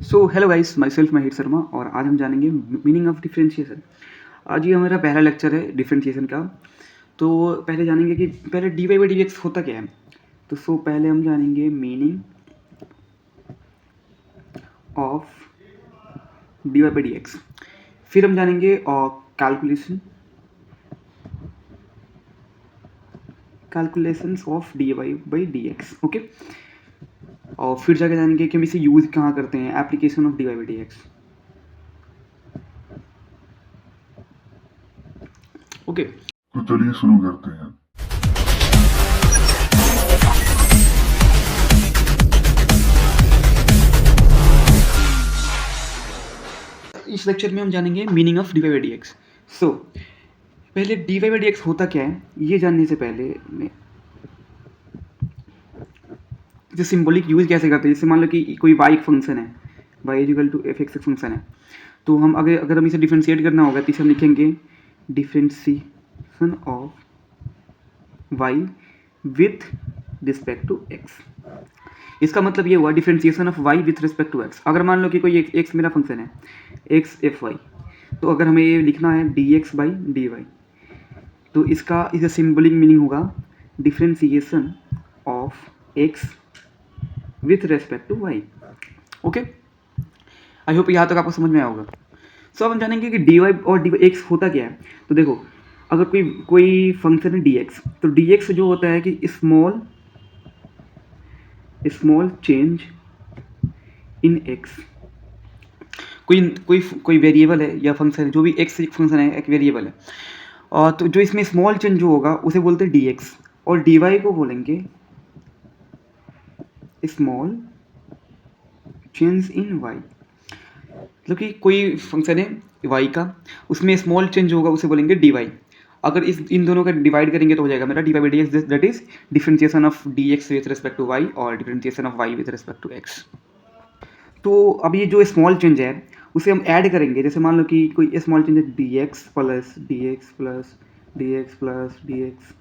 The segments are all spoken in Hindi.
So hello guys, my self महिर शर्मा और आज हम जानेंगे मीनिंग ऑफ डिफरेंशिएशन। आज ये हमारा पहला लेक्चर है डिफरेंशिएशन का। तो पहले जानेंगे कि पहले d y by d x होता क्या है। तो पहले हम जानेंगे meaning of d y by d x, फिर हम जानेंगे calculations of d y by d x. Okay, और फिर जाके जानेंगे कि हम इसे यूज़ कहाँ करते हैं, application of d y by d x. Okay, तो चलिए शुरू करते हैं। इस लेक्चर में हम जानेंगे meaning of d y by d x. So पहले d y by d x होता क्या है ये जानने से पहले मैं इसे सिंबॉलिक यूज़ कैसे करते हैं। जैसे मान लो कि कोई वाई एक फंक्शन है, y equal to f x एक फंक्शन है, तो हम अगर हम इसे डिफ्रेंशिएट करना होगा तो इसे हम लिखेंगे differentiation of y with respect to x. इसका मतलब ये हुआ differentiation of y with respect to x. अगर मान लो कि कोई एक्स मेरा फंक्शन है, एक्स एफ वाई, तो अगर हमें ये लिखना है d x by d y, तो इसका सिंबलिक मीनिंग होगा differentiation of x with respect to y. Okay, I hope यहाँ तक आपको समझ में आया होगा। सो अब हम जानेंगे कि डी वाई और डी एक्स होता क्या है। तो देखो, अगर कोई फंक्शन है डी एक्स, तो डी एक्स जो होता है कि स्मॉल चेंज इन एक्स। कोई वेरिएबल है या फंक्शन है, जो भी एक्स एक फंक्शन है, एक वेरिएबल है, और तो जो इसमें स्मॉल चेंज जो होगा उसे बोलते हैं डी एक्स, और डी वाई को बोलेंगे स्मॉल चेंज इन वाई। मतलब कि कोई फंक्शन है वाई का, उसमें स्मॉल चेंज होगा उसे बोलेंगे डी वाई। अगर इन दोनों का डिवाइड करेंगे तो हो जाएगा मेरा d y by d x, that is differentiation of d x with respect to y और differentiation of y with respect to x. तो अब ये जो स्मॉल चेंज है उसे हम ऐड करेंगे। जैसे मान लो कि कोई स्मॉल चेंज है d x plus D x plus D x plus D x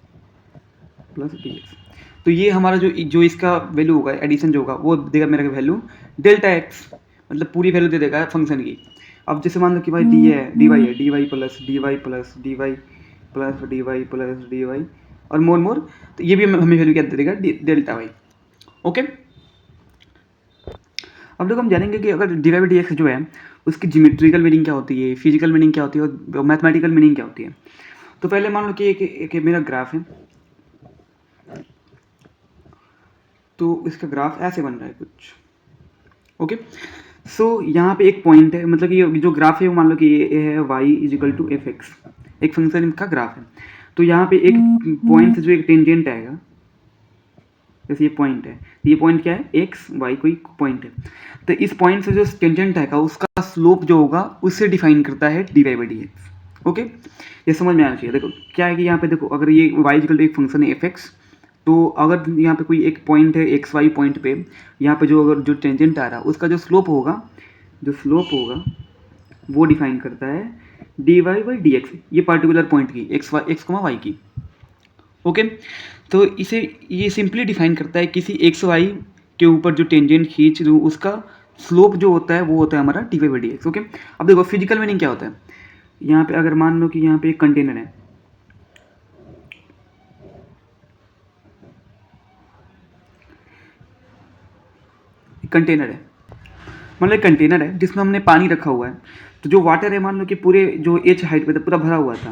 plus D x, तो ये हमारा जो इसका वैल्यू होगा, एडिशन जो होगा, वो देगा मेरा वैल्यू डेल्टा एक्स, मतलब पूरी वैल्यू दे देगा फंक्शन की। अब जैसे मान लो कि भाई डी है, डी वाई है, d y plus d y plus d y plus d y plus d y और मोर, तो ये भी हमें वैल्यू क्या दे देगा, डेल्टा वाई। ओके, अब लोग हम जानेंगे कि अगर d y by d x जो है उसकी ज्योमेट्रिकल मीनिंग क्या होती है, फिजिकल मीनिंग क्या होती है और मैथमेटिकल मीनिंग क्या होती है। तो पहले मान लो कि एक मेरा ग्राफ है, तो इसका ग्राफ ऐसे बन रहा है कुछ। ओके, सो यहाँ पे एक पॉइंट है, मतलब कि ये जो ग्राफ है वो मान लो कि ये है y equal to f x, एक फंक्शन का ग्राफ है। तो यहाँ पे एक पॉइंट से जो एक टेंजेंट आएगा, जैसे ये पॉइंट है, ये पॉइंट क्या है, एक्स वाई कोई पॉइंट है, तो इस पॉइंट से जो टेंजेंट आएगा उसका स्लोप जो होगा उससे डिफाइन करता है d y by d x. Okay, ये समझ में आना चाहिए। देखो क्या है कि यहाँ पे देखो, अगर ये वाई इजिकल टू एक फंक्शन है एफ एक्स, तो अगर यहाँ पे कोई एक पॉइंट है एक्स वाई पॉइंट पे, यहाँ पे जो अगर जो टेंजेंट आ रहा है उसका जो स्लोप होगा वो डिफाइन करता है d y by d x, ये पार्टिकुलर पॉइंट की एक्स वाई की। ओके, तो इसे ये सिंपली डिफाइन करता है किसी एक्स वाई के ऊपर जो टेंजेंट खींच दूँ उसका स्लोप जो होता है वो होता है हमारा d y by d x. Okay, अब देखो फिजिकल मीनिंग क्या होता है। यहाँ पे अगर मान लो कि यहाँ पे एक कंटेनर है, मान लो एक कंटेनर है जिसमें हमने पानी रखा हुआ है, तो जो वाटर है मान लो कि पूरे जो एच हाइट पे था, पूरा भरा हुआ था,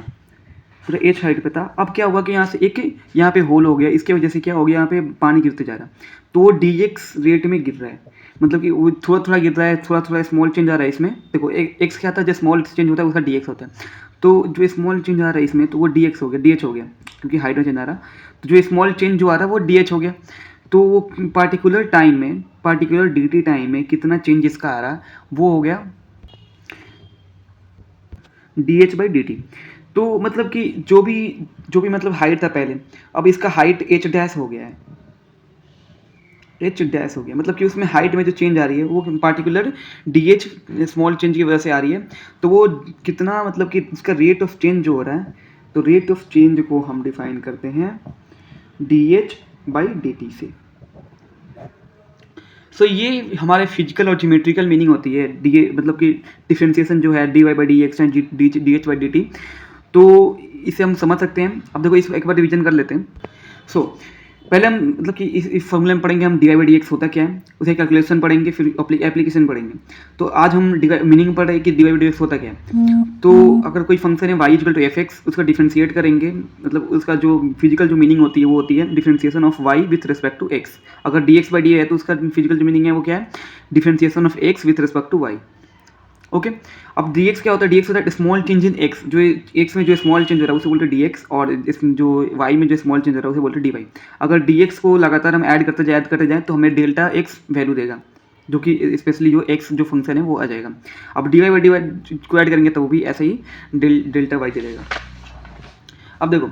पूरा एच हाइट पे था। अब क्या हुआ कि यहाँ से एक यहाँ पे होल हो गया, इसके वजह से क्या हो गया, यहाँ पे पानी गिरते जा रहा है, तो वो डी एक्स रेट में गिर रहा है, मतलब कि वो थोड़ा थोड़ा गिर रहा है, थोड़ा थोड़ा स्मॉल चेंज आ रहा है इसमें। देखो एक्स क्या था, जो स्मॉल चेंज होता है उसका डी एक्स होता है, तो जो स्मॉल चेंज आ रहा है इसमें तो वो डी एक्स हो गया, डी एच हो गया, क्योंकि हाइट में चेंज आ रहा, तो जो स्मॉल चेंज जो आ रहा है वो डी एच हो गया। तो वो पार्टिकुलर टाइम में, पार्टिकुलर डी टी टाइम में कितना चेंज इसका आ रहा है वो हो गया D h by d t. तो मतलब कि जो भी मतलब हाइट था पहले, अब इसका हाइट एच डैश हो गया है, एच डैश हो गया, मतलब कि उसमें हाइट में जो चेंज आ रही है वो particular D H small change की वजह से आ रही है। तो वो कितना, मतलब कि उसका रेट ऑफ चेंज जो हो रहा है, तो रेट ऑफ चेंज को हम डिफाइन करते हैं D h by d T से। सो ये हमारे फिजिकल और ज्योमेट्रिकल मीनिंग होती है डी मतलब कि डिफरेंशिएशन जो है d y by d x and d h by d t. तो इसे हम समझ सकते हैं। अब देखो इस एक बार रिवीजन कर लेते हैं। सो पहले हम मतलब कि इस फॉर्मूले में पढ़ेंगे हम d y by d x होता क्या है, उसे कैलकुलेशन पढ़ेंगे, फिर एप्लीकेशन पढ़ेंगे। तो आज हम मीनिंग पढ़ रहे हैं कि d y by d x होता क्या है। तो अगर कोई फंक्शन है y equal to f x, उसका डिफ्रेंशिएट करेंगे, मतलब उसका जो फिजिकल जो मीनिंग होती है वो होती है differentiation of y with respect to x. अगर डी एक्स बाई डी है तो उसका फिजिकल जो मीनिंग है वो क्या है, differentiation of x with respect to y. Okay. अब डी एक्स क्या होता है, डी एक्स होता है स्मॉल चेंज इन एक्स, जो एक्स में जो स्मॉल चेंज हो रहा है उसे बोलते हैं डी एक्स, और इसमें जो वाई में जो स्मॉल चेंज हो रहा है उसे बोलते हैं डी वाई। अगर डी एक्स को लगातार हम ऐड करते जाए तो हमें डेल्टा एक्स वैल्यू देगा, जो कि स्पेशली जो एक्स जो फंक्शन है वो आ जाएगा। अब d y by d y को ऐड करेंगे तो वो भी ऐसा ही डेल्टा वाई दे देगा। अब देखो,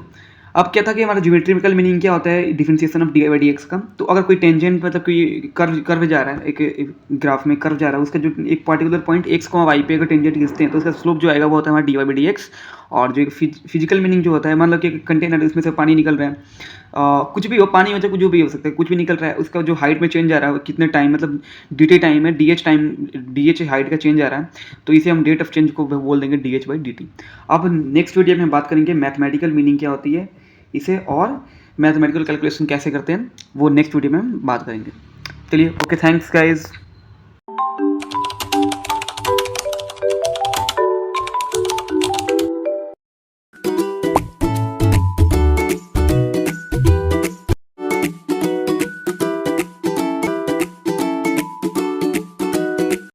अब क्या था कि हमारा ज्योमेट्रिकल मीनिंग क्या होता है differentiation of d y by d x का। तो अगर कोई टेंजेंट मतलब कोई कर्व जा रहा है, एक ग्राफ में कर्व जा रहा है, उसका जो एक पार्टिकुलर पॉइंट एक्स को वाई पे अगर टेंजेंट खींचते हैं तो उसका स्लोप जो आएगा वो होता है हमारा d y by d x. और जो फिजिकल मीनिंग जो होता है, मान लो कि कंटेनर उसमें से पानी निकल रहा है, कुछ भी हो, पानी हो चाहे कुछ भी हो सकता है, कुछ भी निकल रहा है, उसका जो हाइट में चेंज आ रहा है कितने टाइम, मतलब डी टी टाइम है, डी एच हाइट का चेंज आ रहा है, तो इसे हम रेट ऑफ चेंज को बोल देंगे D h by d T. अब नेक्स्ट वीडियो में हम बात करेंगे मैथमेटिकल मीनिंग क्या होती है इसे, और मैथमेटिकल कैलकुलेशन कैसे करते हैं वो नेक्स्ट वीडियो में हम बात करेंगे। चलिए, ओके, थैंक्स गाइज।